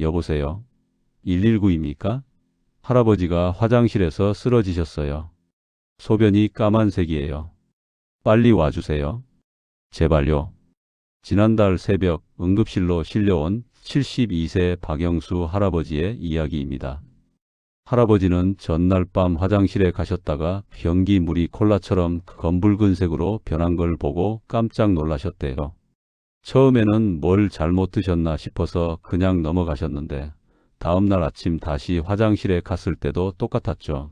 여보세요? 119입니까? 할아버지가 화장실에서 쓰러지셨어요. 소변이 까만색이에요. 빨리 와주세요. 제발요. 지난달 새벽 응급실로 실려온 72세 박영수 할아버지의 이야기입니다. 할아버지는 전날 밤 화장실에 가셨다가 변기물이 콜라처럼 검붉은색으로 변한 걸 보고 깜짝 놀라셨대요. 처음에는 뭘 잘못 드셨나 싶어서 그냥 넘어가셨는데 다음날 아침 다시 화장실에 갔을 때도 똑같았죠.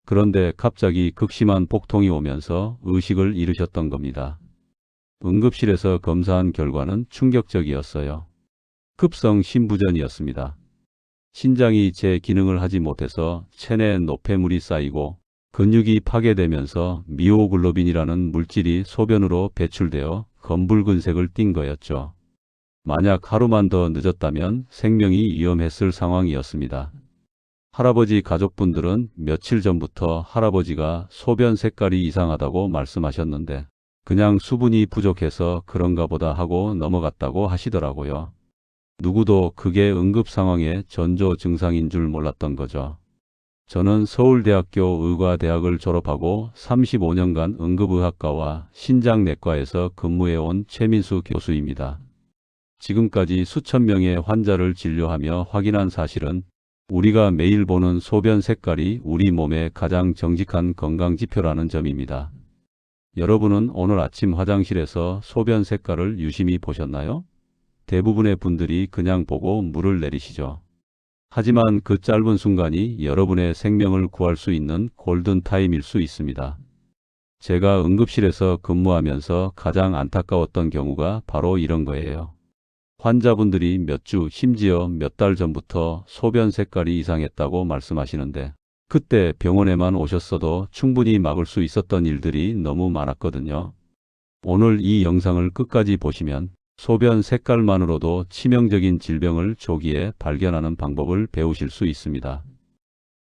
그런데 갑자기 극심한 복통이 오면서 의식을 잃으셨던 겁니다. 응급실에서 검사한 결과는 충격적이었어요. 급성 심부전이었습니다. 신장이 제 기능을 하지 못해서 체내 노폐물이 쌓이고 근육이 파괴되면서 미오글로빈이라는 물질이 소변으로 배출되어 검붉은색을 띈 거였죠. 만약 하루만 더 늦었다면 생명이 위험했을 상황이었습니다. 할아버지 가족분들은 며칠 전부터 할아버지가 소변 색깔이 이상하다고 말씀하셨는데 그냥 수분이 부족해서 그런가 보다 하고 넘어갔다고 하시더라고요. 누구도 그게 응급 상황의 전조 증상인 줄 몰랐던 거죠. 저는 서울대학교 의과대학을 졸업하고 35년간 응급의학과와 신장내과에서 근무해온 최민수 교수입니다. 지금까지 수천 명의 환자를 진료하며 확인한 사실은 우리가 매일 보는 소변 색깔이 우리 몸의 가장 정직한 건강지표라는 점입니다. 여러분은 오늘 아침 화장실에서 소변 색깔을 유심히 보셨나요? 대부분의 분들이 그냥 보고 물을 내리시죠. 하지만 그 짧은 순간이 여러분의 생명을 구할 수 있는 골든타임일 수 있습니다. 제가 응급실에서 근무하면서 가장 안타까웠던 경우가 바로 이런 거예요. 환자분들이 몇 주, 심지어 몇 달 전부터 소변 색깔이 이상했다고 말씀하시는데 그때 병원에만 오셨어도 충분히 막을 수 있었던 일들이 너무 많았거든요. 오늘 이 영상을 끝까지 보시면 소변 색깔만으로도 치명적인 질병을 조기에 발견하는 방법을 배우실 수 있습니다.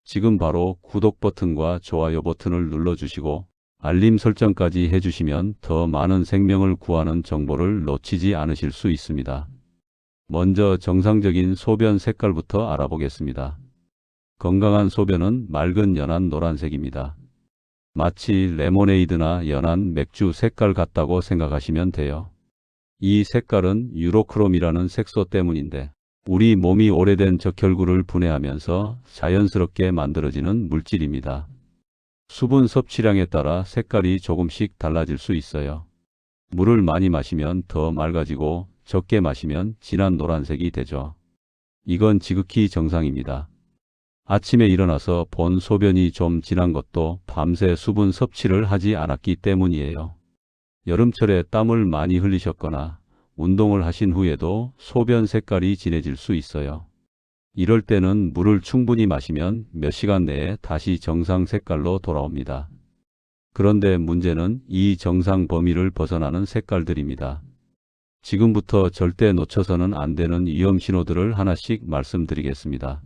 지금 바로 구독 버튼과 좋아요 버튼을 눌러주시고 알림 설정까지 해주시면 더 많은 생명을 구하는 정보를 놓치지 않으실 수 있습니다. 먼저 정상적인 소변 색깔부터 알아보겠습니다. 건강한 소변은 맑은 연한 노란색입니다. 마치 레모네이드나 연한 맥주 색깔 같다고 생각하시면 돼요. 이 색깔은 유로크롬이라는 색소 때문인데 우리 몸이 오래된 적혈구를 분해하면서 자연스럽게 만들어지는 물질입니다. 수분 섭취량에 따라 색깔이 조금씩 달라질 수 있어요. 물을 많이 마시면 더 맑아지고 적게 마시면 진한 노란색이 되죠. 이건 지극히 정상입니다. 아침에 일어나서 본 소변이 좀 진한 것도 밤새 수분 섭취를 하지 않았기 때문이에요. 여름철에 땀을 많이 흘리셨거나 운동을 하신 후에도 소변 색깔이 진해질 수 있어요. 이럴 때는 물을 충분히 마시면 몇 시간 내에 다시 정상 색깔로 돌아옵니다. 그런데 문제는 이 정상 범위를 벗어나는 색깔들입니다. 지금부터 절대 놓쳐서는 안 되는 위험 신호들을 하나씩 말씀드리겠습니다.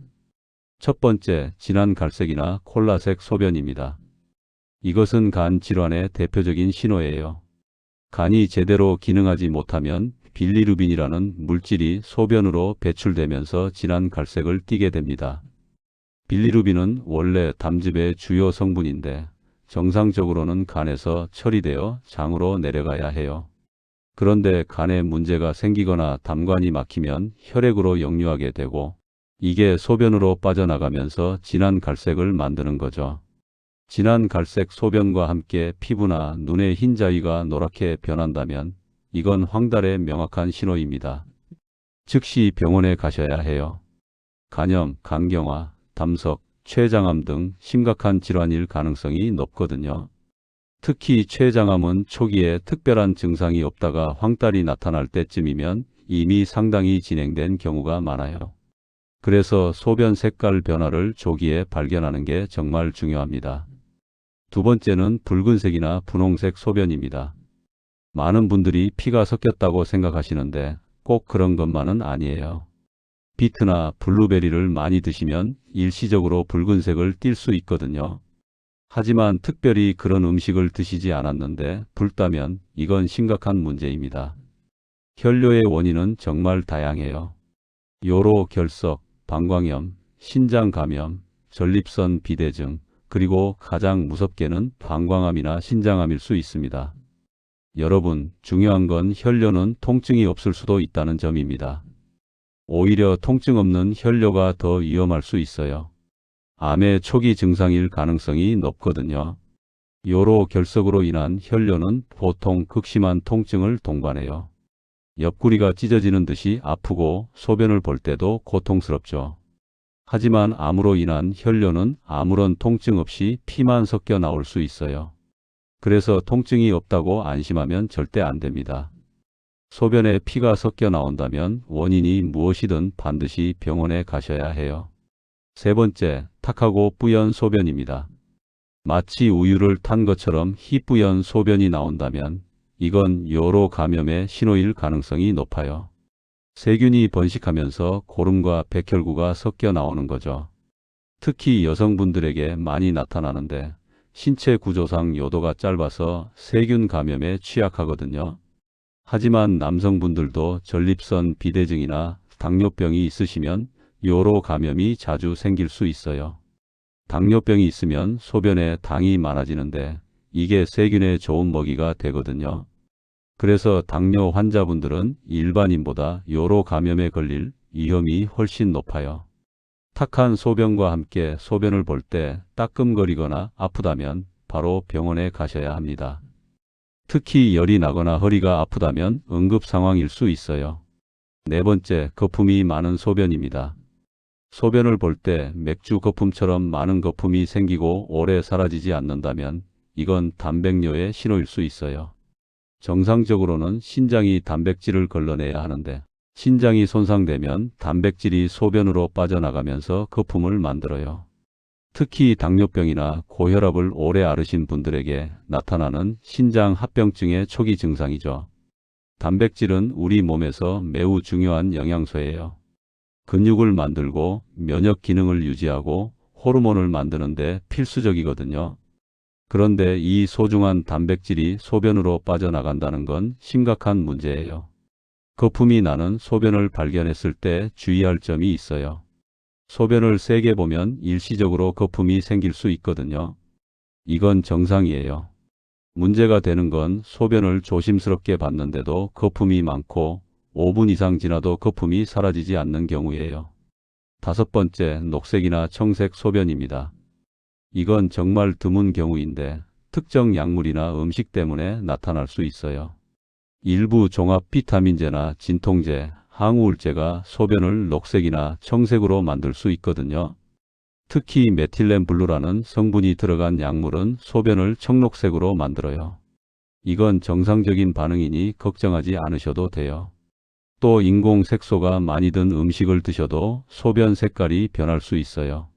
첫 번째, 진한 갈색이나 콜라색 소변입니다. 이것은 간 질환의 대표적인 신호예요. 간이 제대로 기능하지 못하면 빌리루빈이라는 물질이 소변으로 배출되면서 진한 갈색을 띠게 됩니다. 빌리루빈은 원래 담즙의 주요 성분인데 정상적으로는 간에서 처리되어 장으로 내려가야 해요. 그런데 간에 문제가 생기거나 담관이 막히면 혈액으로 역류하게 되고 이게 소변으로 빠져나가면서 진한 갈색을 만드는 거죠. 진한 갈색 소변과 함께 피부나 눈의 흰자위가 노랗게 변한다면 이건 황달의 명확한 신호입니다. 즉시 병원에 가셔야 해요. 간염, 간경화, 담석, 췌장암 등 심각한 질환일 가능성이 높거든요. 특히 췌장암은 초기에 특별한 증상이 없다가 황달이 나타날 때쯤이면 이미 상당히 진행된 경우가 많아요. 그래서 소변 색깔 변화를 조기에 발견하는 게 정말 중요합니다. 두 번째는 붉은색이나 분홍색 소변입니다. 많은 분들이 피가 섞였다고 생각하시는데 꼭 그런 것만은 아니에요. 비트나 블루베리를 많이 드시면 일시적으로 붉은색을 띨 수 있거든요. 하지만 특별히 그런 음식을 드시지 않았는데 붉다면 이건 심각한 문제입니다. 혈뇨의 원인은 정말 다양해요. 요로 결석, 방광염, 신장 감염, 전립선 비대증, 그리고 가장 무섭게는 방광암이나 신장암일 수 있습니다. 여러분, 중요한 건 혈뇨는 통증이 없을 수도 있다는 점입니다. 오히려 통증 없는 혈뇨가 더 위험할 수 있어요. 암의 초기 증상일 가능성이 높거든요. 요로 결석으로 인한 혈뇨는 보통 극심한 통증을 동반해요. 옆구리가 찢어지는 듯이 아프고 소변을 볼 때도 고통스럽죠. 하지만 암으로 인한 혈뇨는 아무런 통증 없이 피만 섞여 나올 수 있어요. 그래서 통증이 없다고 안심하면 절대 안 됩니다. 소변에 피가 섞여 나온다면 원인이 무엇이든 반드시 병원에 가셔야 해요. 세 번째, 탁하고 뿌연 소변입니다. 마치 우유를 탄 것처럼 희뿌연 소변이 나온다면 이건 요로 감염의 신호일 가능성이 높아요. 세균이 번식하면서 고름과 백혈구가 섞여 나오는 거죠. 특히 여성분들에게 많이 나타나는데 신체 구조상 요도가 짧아서 세균 감염에 취약하거든요. 하지만 남성분들도 전립선 비대증이나 당뇨병이 있으시면 요로 감염이 자주 생길 수 있어요. 당뇨병이 있으면 소변에 당이 많아지는데 이게 세균의 좋은 먹이가 되거든요. 그래서 당뇨 환자분들은 일반인보다 요로 감염에 걸릴 위험이 훨씬 높아요. 탁한 소변과 함께 소변을 볼 때 따끔거리거나 아프다면 바로 병원에 가셔야 합니다. 특히 열이 나거나 허리가 아프다면 응급 상황일 수 있어요. 네 번째, 거품이 많은 소변입니다. 소변을 볼 때 맥주 거품처럼 많은 거품이 생기고 오래 사라지지 않는다면 이건 단백뇨의 신호일 수 있어요. 정상적으로는 신장이 단백질을 걸러내야 하는데 신장이 손상되면 단백질이 소변으로 빠져나가면서 거품을 만들어요. 특히 당뇨병이나 고혈압을 오래 앓으신 분들에게 나타나는 신장 합병증의 초기 증상이죠. 단백질은 우리 몸에서 매우 중요한 영양소예요. 근육을 만들고 면역 기능을 유지하고 호르몬을 만드는데 필수적이거든요. 그런데 이 소중한 단백질이 소변으로 빠져나간다는 건 심각한 문제예요. 거품이 나는 소변을 발견했을 때 주의할 점이 있어요. 소변을 세게 보면 일시적으로 거품이 생길 수 있거든요. 이건 정상이에요. 문제가 되는 건 소변을 조심스럽게 봤는데도 거품이 많고 5분 이상 지나도 거품이 사라지지 않는 경우예요. 다섯 번째, 녹색이나 청색 소변입니다. 이건 정말 드문 경우인데 특정 약물이나 음식 때문에 나타날 수 있어요. 일부 종합 비타민제나 진통제, 항우울제가 소변을 녹색이나 청색으로 만들 수 있거든요. 특히 메틸렌 블루라는 성분이 들어간 약물은 소변을 청록색으로 만들어요. 이건 정상적인 반응이니 걱정하지 않으셔도 돼요. 또 인공 색소가 많이 든 음식을 드셔도 소변 색깔이 변할 수 있어요.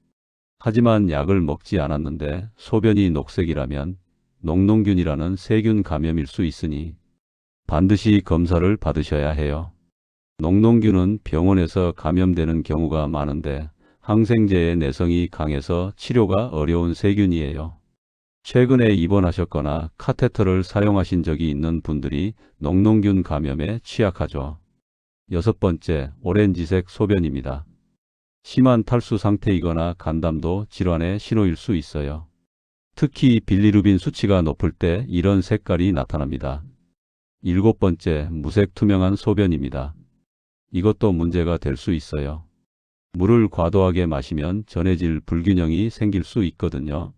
하지만 약을 먹지 않았는데 소변이 녹색이라면 녹농균이라는 세균 감염일 수 있으니 반드시 검사를 받으셔야 해요. 녹농균은 병원에서 감염되는 경우가 많은데 항생제의 내성이 강해서 치료가 어려운 세균이에요. 최근에 입원하셨거나 카테터를 사용하신 적이 있는 분들이 녹농균 감염에 취약하죠. 여섯 번째, 오렌지색 소변입니다. 심한 탈수 상태이거나 간담도 질환의 신호일 수 있어요. 특히 빌리루빈 수치가 높을 때 이런 색깔이 나타납니다. 일곱 번째, 무색 투명한 소변입니다. 이것도 문제가 될 수 있어요. 물을 과도하게 마시면 전해질 불균형이 생길 수 있거든요.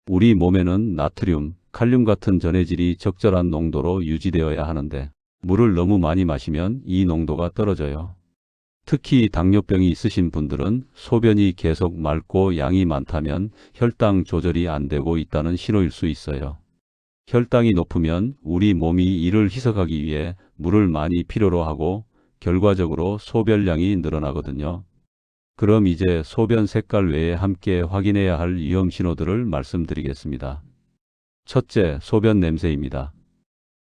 우리 몸에는 나트륨, 칼륨 같은 전해질이 적절한 농도로 유지되어야 하는데 물을 너무 많이 마시면 이 농도가 떨어져요. 특히 당뇨병이 있으신 분들은 소변이 계속 맑고 양이 많다면 혈당 조절이 안 되고 있다는 신호일 수 있어요. 혈당이 높으면 우리 몸이 이를 희석하기 위해 물을 많이 필요로 하고 결과적으로 소변량이 늘어나거든요. 그럼 이제 소변 색깔 외에 함께 확인해야 할 위험 신호들을 말씀드리겠습니다. 첫째, 소변 냄새입니다.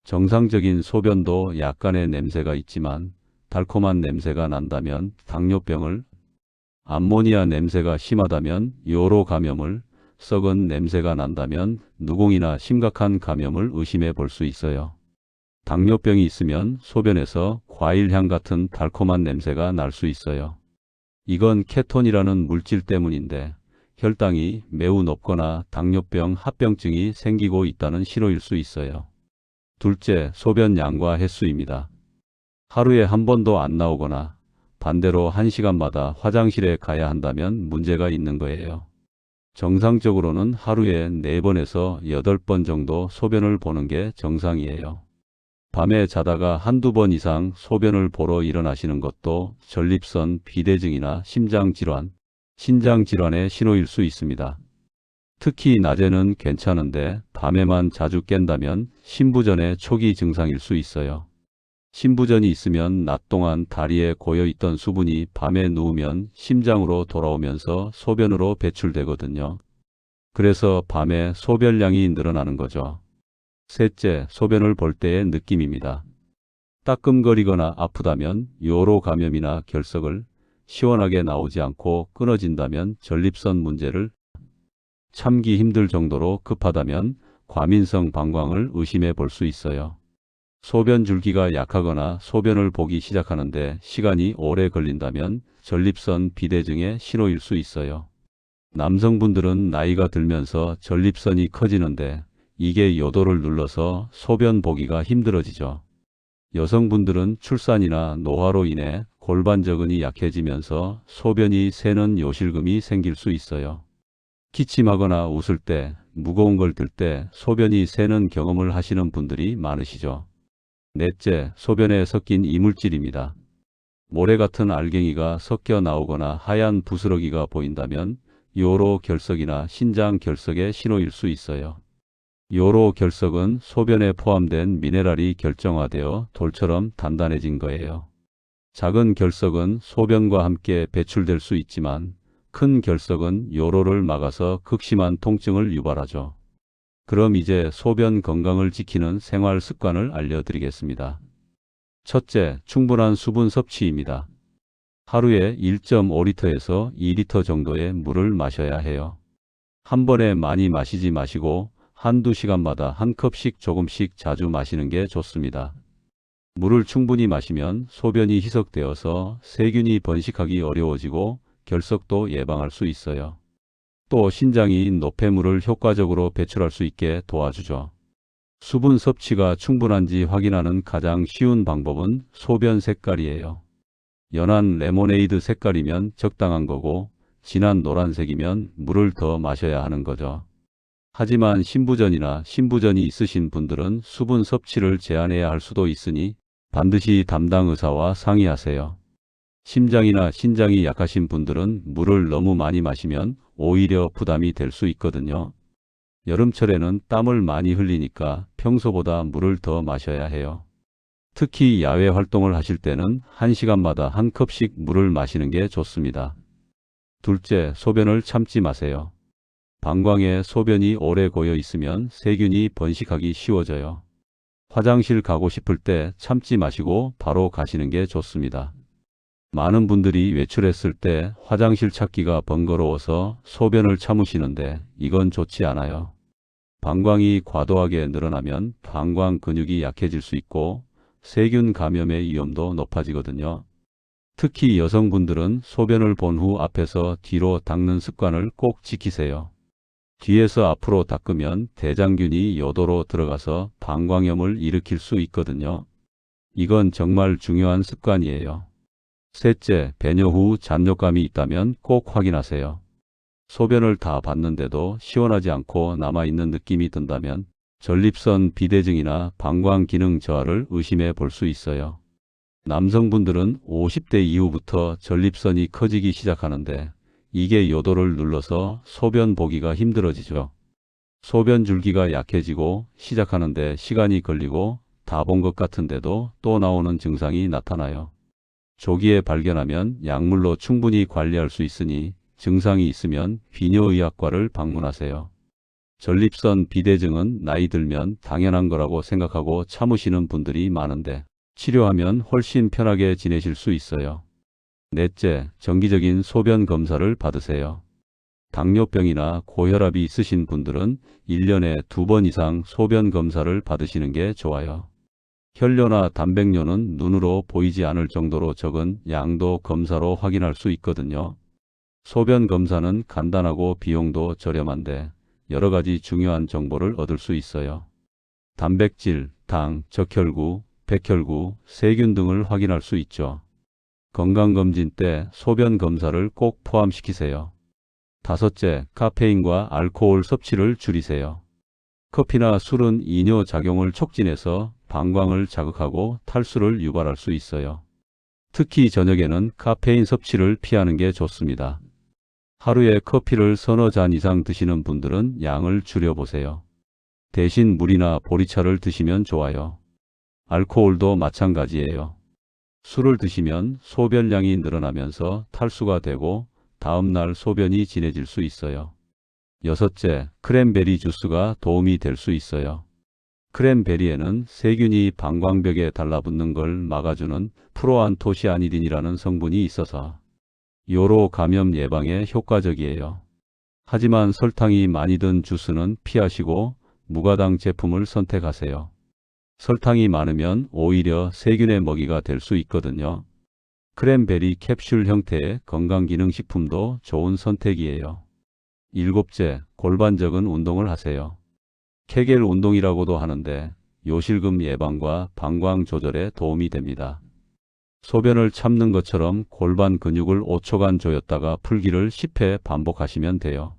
정상적인 소변도 약간의 냄새가 있지만 달콤한 냄새가 난다면 당뇨병을, 암모니아 냄새가 심하다면 요로 감염을, 썩은 냄새가 난다면 누공이나 심각한 감염을 의심해 볼 수 있어요. 당뇨병이 있으면 소변에서 과일향 같은 달콤한 냄새가 날 수 있어요. 이건 케톤이라는 물질 때문인데 혈당이 매우 높거나 당뇨병 합병증이 생기고 있다는 신호일 수 있어요. 둘째, 소변 양과 횟수입니다. 하루에 한 번도 안 나오거나 반대로 1시간마다 화장실에 가야 한다면 문제가 있는 거예요. 정상적으로는 하루에 4번에서 8번 정도 소변을 보는 게 정상이에요. 밤에 자다가 한두 번 이상 소변을 보러 일어나시는 것도 전립선 비대증이나 심장질환, 신장질환의 신호일 수 있습니다. 특히 낮에는 괜찮은데 밤에만 자주 깬다면 신부전의 초기 증상일 수 있어요. 신부전이 있으면 낮 동안 다리에 고여있던 수분이 밤에 누우면 심장으로 돌아오면서 소변으로 배출되거든요. 그래서 밤에 소변량이 늘어나는 거죠. 셋째, 소변을 볼 때의 느낌입니다. 따끔거리거나 아프다면 요로 감염이나 결석을, 시원하게 나오지 않고 끊어진다면 전립선 문제를, 참기 힘들 정도로 급하다면 과민성 방광을 의심해 볼 수 있어요. 소변 줄기가 약하거나 소변을 보기 시작하는데 시간이 오래 걸린다면 전립선 비대증의 신호일 수 있어요. 남성분들은 나이가 들면서 전립선이 커지는데 이게 요도를 눌러서 소변 보기가 힘들어지죠. 여성분들은 출산이나 노화로 인해 골반저근이 약해지면서 소변이 새는 요실금이 생길 수 있어요. 기침하거나 웃을 때, 무거운 걸 들 때 소변이 새는 경험을 하시는 분들이 많으시죠. 넷째, 소변에 섞인 이물질입니다. 모래 같은 알갱이가 섞여 나오거나 하얀 부스러기가 보인다면 요로 결석이나 신장 결석의 신호일 수 있어요. 요로 결석은 소변에 포함된 미네랄이 결정화되어 돌처럼 단단해진 거예요. 작은 결석은 소변과 함께 배출될 수 있지만 큰 결석은 요로를 막아서 극심한 통증을 유발하죠. 그럼 이제 소변 건강을 지키는 생활 습관을 알려드리겠습니다. 첫째, 충분한 수분 섭취입니다. 하루에 1.5리터에서 2리터 정도의 물을 마셔야 해요. 한 번에 많이 마시지 마시고 한두 시간마다 한 컵씩 조금씩 자주 마시는 게 좋습니다. 물을 충분히 마시면 소변이 희석되어서 세균이 번식하기 어려워지고 결석도 예방할 수 있어요. 또 신장이 노폐물을 효과적으로 배출할 수 있게 도와주죠. 수분 섭취가 충분한지 확인하는 가장 쉬운 방법은 소변 색깔이에요. 연한 레모네이드 색깔이면 적당한 거고 진한 노란색이면 물을 더 마셔야 하는 거죠. 하지만 신부전이나 신부전이 있으신 분들은 수분 섭취를 제한해야 할 수도 있으니 반드시 담당 의사와 상의하세요. 심장이나 신장이 약하신 분들은 물을 너무 많이 마시면 오히려 부담이 될 수 있거든요. 여름철에는 땀을 많이 흘리니까 평소보다 물을 더 마셔야 해요. 특히 야외 활동을 하실 때는 1시간마다 한 컵씩 물을 마시는 게 좋습니다. 둘째, 소변을 참지 마세요. 방광에 소변이 오래 고여 있으면 세균이 번식하기 쉬워져요. 화장실 가고 싶을 때 참지 마시고 바로 가시는 게 좋습니다. 많은 분들이 외출했을 때 화장실 찾기가 번거로워서 소변을 참으시는데 이건 좋지 않아요. 방광이 과도하게 늘어나면 방광 근육이 약해질 수 있고 세균 감염의 위험도 높아지거든요. 특히 여성분들은 소변을 본 후 앞에서 뒤로 닦는 습관을 꼭 지키세요. 뒤에서 앞으로 닦으면 대장균이 요도로 들어가서 방광염을 일으킬 수 있거든요. 이건 정말 중요한 습관이에요. 셋째, 배뇨 후 잔뇨감이 있다면 꼭 확인하세요. 소변을 다 봤는데도 시원하지 않고 남아있는 느낌이 든다면 전립선 비대증이나 방광 기능 저하를 의심해 볼 수 있어요. 남성분들은 50대 이후부터 전립선이 커지기 시작하는데 이게 요도를 눌러서 소변 보기가 힘들어지죠. 소변 줄기가 약해지고 시작하는데 시간이 걸리고 다 본 것 같은데도 또 나오는 증상이 나타나요. 조기에 발견하면 약물로 충분히 관리할 수 있으니 증상이 있으면 비뇨의학과를 방문하세요. 전립선 비대증은 나이 들면 당연한 거라고 생각하고 참으시는 분들이 많은데 치료하면 훨씬 편하게 지내실 수 있어요. 넷째, 정기적인 소변 검사를 받으세요. 당뇨병이나 고혈압이 있으신 분들은 1년에 2번 이상 소변 검사를 받으시는 게 좋아요. 혈뇨나 단백뇨는 눈으로 보이지 않을 정도로 적은 양도 검사로 확인할 수 있거든요. 소변 검사는 간단하고 비용도 저렴한데 여러 가지 중요한 정보를 얻을 수 있어요. 단백질, 당, 적혈구, 백혈구, 세균 등을 확인할 수 있죠. 건강검진 때 소변 검사를 꼭 포함시키세요. 다섯째, 카페인과 알코올 섭취를 줄이세요. 커피나 술은 이뇨 작용을 촉진해서 방광을 자극하고 탈수를 유발할 수 있어요. 특히 저녁에는 카페인 섭취를 피하는 게 좋습니다. 하루에 커피를 서너 잔 이상 드시는 분들은 양을 줄여보세요. 대신 물이나 보리차를 드시면 좋아요. 알코올도 마찬가지예요. 술을 드시면 소변량이 늘어나면서 탈수가 되고 다음날 소변이 진해질 수 있어요. 여섯째, 크랜베리 주스가 도움이 될 수 있어요. 크랜베리에는 세균이 방광벽에 달라붙는 걸 막아주는 프로안토시아니딘이라는 성분이 있어서 요로 감염 예방에 효과적이에요. 하지만 설탕이 많이 든 주스는 피하시고 무가당 제품을 선택하세요. 설탕이 많으면 오히려 세균의 먹이가 될 수 있거든요. 크랜베리 캡슐 형태의 건강기능식품도 좋은 선택이에요. 일곱째, 골반적인 운동을 하세요. 케겔 운동이라고도 하는데 요실금 예방과 방광 조절에 도움이 됩니다. 소변을 참는 것처럼 골반 근육을 5초간 조였다가 풀기를 10회 반복하시면 돼요.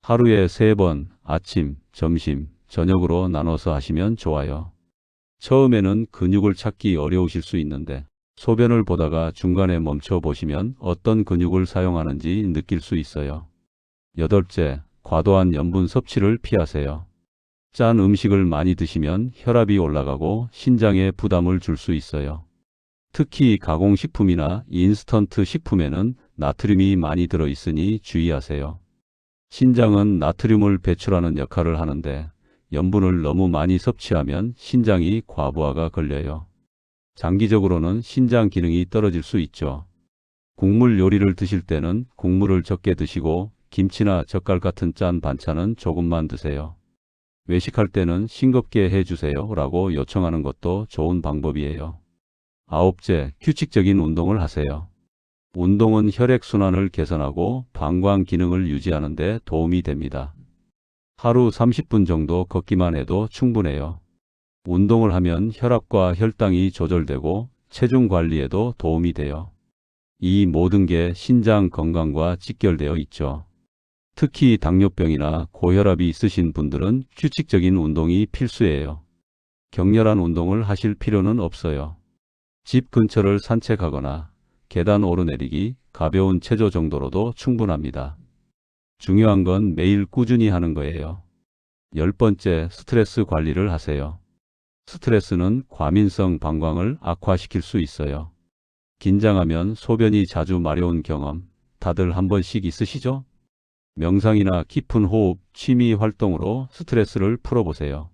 하루에 3번 아침, 점심, 저녁으로 나눠서 하시면 좋아요. 처음에는 근육을 찾기 어려우실 수 있는데 소변을 보다가 중간에 멈춰 보시면 어떤 근육을 사용하는지 느낄 수 있어요. 여덟째, 과도한 염분 섭취를 피하세요. 짠 음식을 많이 드시면 혈압이 올라가고 신장에 부담을 줄 수 있어요. 특히 가공식품이나 인스턴트 식품에는 나트륨이 많이 들어있으니 주의하세요. 신장은 나트륨을 배출하는 역할을 하는데 염분을 너무 많이 섭취하면 신장이 과부하가 걸려요. 장기적으로는 신장 기능이 떨어질 수 있죠. 국물 요리를 드실 때는 국물을 적게 드시고 김치나 젓갈 같은 짠 반찬은 조금만 드세요. 외식할 때는 싱겁게 해주세요 라고 요청하는 것도 좋은 방법이에요. 아홉째, 규칙적인 운동을 하세요. 운동은 혈액순환을 개선하고 방광 기능을 유지하는 데 도움이 됩니다. 하루 30분 정도 걷기만 해도 충분해요. 운동을 하면 혈압과 혈당이 조절되고 체중 관리에도 도움이 돼요. 이 모든 게 신장 건강과 직결되어 있죠. 특히 당뇨병이나 고혈압이 있으신 분들은 규칙적인 운동이 필수예요. 격렬한 운동을 하실 필요는 없어요. 집 근처를 산책하거나 계단 오르내리기, 가벼운 체조 정도로도 충분합니다. 중요한 건 매일 꾸준히 하는 거예요. 10번째, 스트레스 관리를 하세요. 스트레스는 과민성 방광을 악화시킬 수 있어요. 긴장하면 소변이 자주 마려운 경험 다들 한 번씩 있으시죠? 명상이나 깊은 호흡, 취미 활동으로 스트레스를 풀어보세요.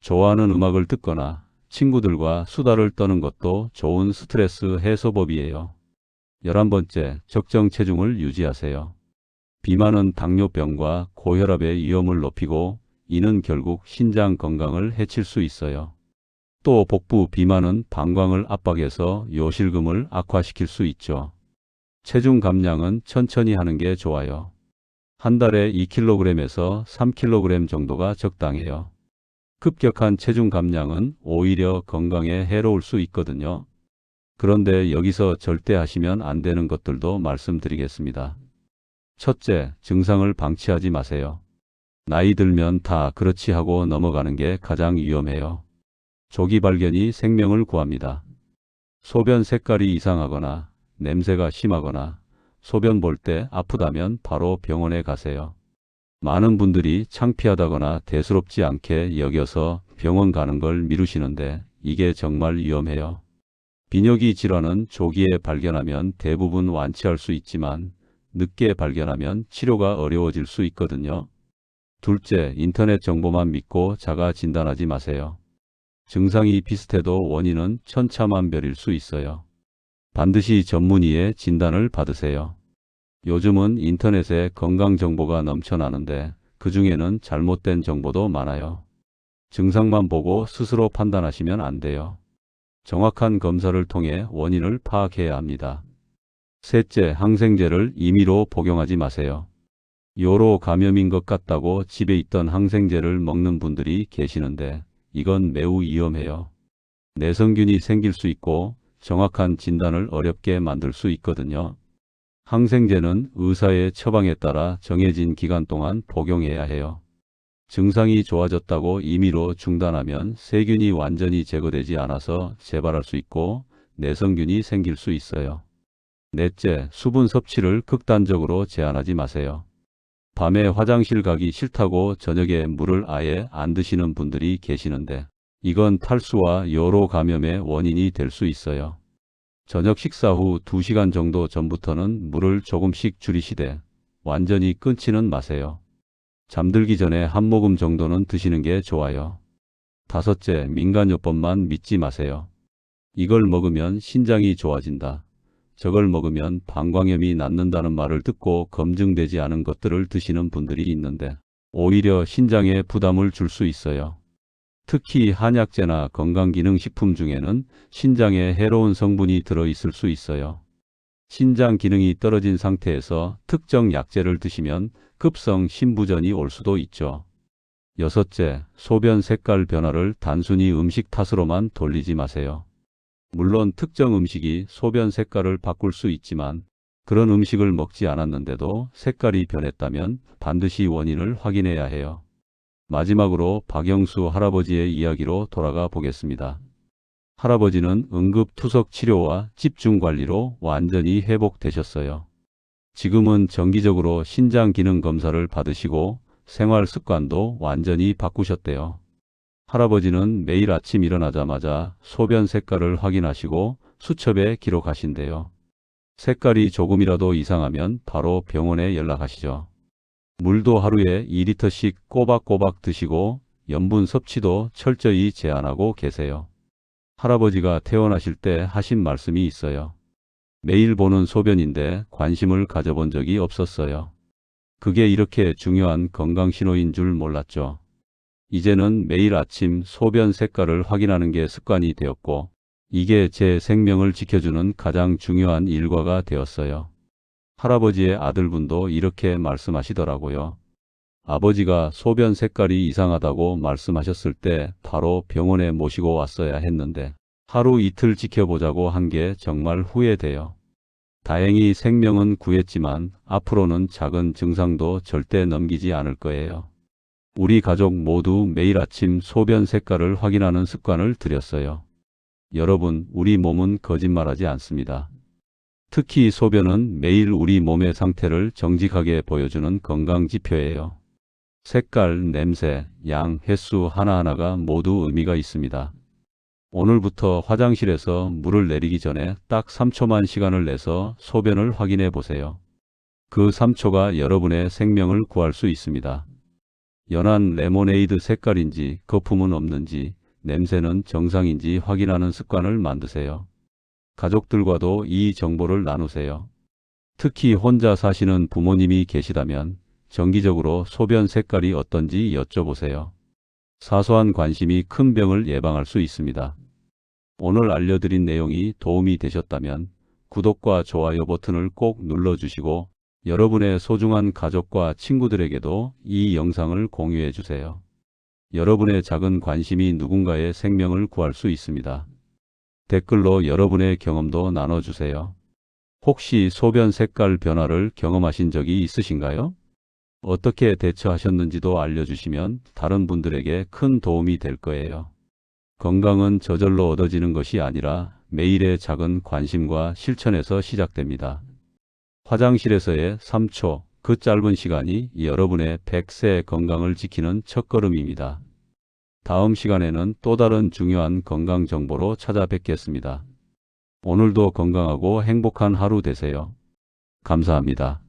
좋아하는 음악을 듣거나 친구들과 수다를 떠는 것도 좋은 스트레스 해소법이에요. 11번째, 적정 체중을 유지하세요. 비만은 당뇨병과 고혈압의 위험을 높이고 이는 결국 신장 건강을 해칠 수 있어요. 또 복부 비만은 방광을 압박해서 요실금을 악화시킬 수 있죠. 체중 감량은 천천히 하는 게 좋아요. 한 달에 2kg에서 3kg 정도가 적당해요. 급격한 체중 감량은 오히려 건강에 해로울 수 있거든요. 그런데 여기서 절대 하시면 안 되는 것들도 말씀드리겠습니다. 첫째, 증상을 방치하지 마세요. 나이 들면 다 그렇지 하고 넘어가는 게 가장 위험해요. 조기 발견이 생명을 구합니다. 소변 색깔이 이상하거나 냄새가 심하거나 소변 볼 때 아프다면 바로 병원에 가세요. 많은 분들이 창피하다거나 대수롭지 않게 여겨서 병원 가는 걸 미루시는데 이게 정말 위험해요. 비뇨기 질환은 조기에 발견하면 대부분 완치할 수 있지만 늦게 발견하면 치료가 어려워질 수 있거든요. 둘째, 인터넷 정보만 믿고 자가 진단하지 마세요. 증상이 비슷해도 원인은 천차만별일 수 있어요. 반드시 전문의의 진단을 받으세요. 요즘은 인터넷에 건강 정보가 넘쳐나는데 그 중에는 잘못된 정보도 많아요. 증상만 보고 스스로 판단하시면 안 돼요. 정확한 검사를 통해 원인을 파악해야 합니다. 셋째, 항생제를 임의로 복용하지 마세요. 요로 감염인 것 같다고 집에 있던 항생제를 먹는 분들이 계시는데 이건 매우 위험해요. 내성균이 생길 수 있고 정확한 진단을 어렵게 만들 수 있거든요. 항생제는 의사의 처방에 따라 정해진 기간 동안 복용해야 해요. 증상이 좋아졌다고 임의로 중단하면 세균이 완전히 제거되지 않아서 재발할 수 있고 내성균이 생길 수 있어요. 넷째, 수분 섭취를 극단적으로 제한하지 마세요. 밤에 화장실 가기 싫다고 저녁에 물을 아예 안 드시는 분들이 계시는데 이건 탈수와 요로 감염의 원인이 될 수 있어요. 저녁 식사 후 2시간 정도 전부터는 물을 조금씩 줄이시되 완전히 끊지는 마세요. 잠들기 전에 한 모금 정도는 드시는 게 좋아요. 다섯째, 민간요법만 믿지 마세요. 이걸 먹으면 신장이 좋아진다. 저걸 먹으면 방광염이 낫는다는 말을 듣고 검증되지 않은 것들을 드시는 분들이 있는데 오히려 신장에 부담을 줄 수 있어요. 특히 한약재나 건강기능식품 중에는 신장에 해로운 성분이 들어있을 수 있어요. 신장 기능이 떨어진 상태에서 특정 약재를 드시면 급성 신부전이 올 수도 있죠. 여섯째, 소변 색깔 변화를 단순히 음식 탓으로만 돌리지 마세요. 물론 특정 음식이 소변 색깔을 바꿀 수 있지만 그런 음식을 먹지 않았는데도 색깔이 변했다면 반드시 원인을 확인해야 해요. 마지막으로 박영수 할아버지의 이야기로 돌아가 보겠습니다. 할아버지는 응급투석 치료와 집중관리로 완전히 회복되셨어요. 지금은 정기적으로 신장 기능 검사를 받으시고 생활 습관도 완전히 바꾸셨대요. 할아버지는 매일 아침 일어나자마자 소변 색깔을 확인하시고 수첩에 기록하신대요. 색깔이 조금이라도 이상하면 바로 병원에 연락하시죠. 물도 하루에 2리터씩 꼬박꼬박 드시고 염분 섭취도 철저히 제한하고 계세요. 할아버지가 퇴원하실 때 하신 말씀이 있어요. 매일 보는 소변인데 관심을 가져본 적이 없었어요. 그게 이렇게 중요한 건강신호인 줄 몰랐죠. 이제는 매일 아침 소변 색깔을 확인하는 게 습관이 되었고 이게 제 생명을 지켜주는 가장 중요한 일과가 되었어요. 할아버지의 아들분도 이렇게 말씀하시더라고요. 아버지가 소변 색깔이 이상하다고 말씀하셨을 때 바로 병원에 모시고 왔어야 했는데 하루 이틀 지켜보자고 한 게 정말 후회돼요. 다행히 생명은 구했지만 앞으로는 작은 증상도 절대 넘기지 않을 거예요. 우리 가족 모두 매일 아침 소변 색깔을 확인하는 습관을 들였어요. 여러분, 우리 몸은 거짓말하지 않습니다. 특히 소변은 매일 우리 몸의 상태를 정직하게 보여주는 건강 지표예요. 색깔, 냄새, 양, 횟수 하나하나가 모두 의미가 있습니다. 오늘부터 화장실에서 물을 내리기 전에 딱 3초만 시간을 내서 소변을 확인해 보세요. 그 3초가 여러분의 생명을 구할 수 있습니다. 연한 레모네이드 색깔인지 거품은 없는지 냄새는 정상인지 확인하는 습관을 만드세요. 가족들과도 이 정보를 나누세요. 특히 혼자 사시는 부모님이 계시다면 정기적으로 소변 색깔이 어떤지 여쭤보세요. 사소한 관심이 큰 병을 예방할 수 있습니다. 오늘 알려드린 내용이 도움이 되셨다면 구독과 좋아요 버튼을 꼭 눌러주시고 여러분의 소중한 가족과 친구들에게도 이 영상을 공유해 주세요. 여러분의 작은 관심이 누군가의 생명을 구할 수 있습니다. 댓글로 여러분의 경험도 나눠주세요. 혹시 소변 색깔 변화를 경험하신 적이 있으신가요? 어떻게 대처하셨는지도 알려주시면 다른 분들에게 큰 도움이 될 거예요. 건강은 저절로 얻어지는 것이 아니라 매일의 작은 관심과 실천에서 시작됩니다. 화장실에서의 3초, 그 짧은 시간이 여러분의 100세 건강을 지키는 첫걸음입니다. 다음 시간에는 또 다른 중요한 건강 정보로 찾아뵙겠습니다. 오늘도 건강하고 행복한 하루 되세요. 감사합니다.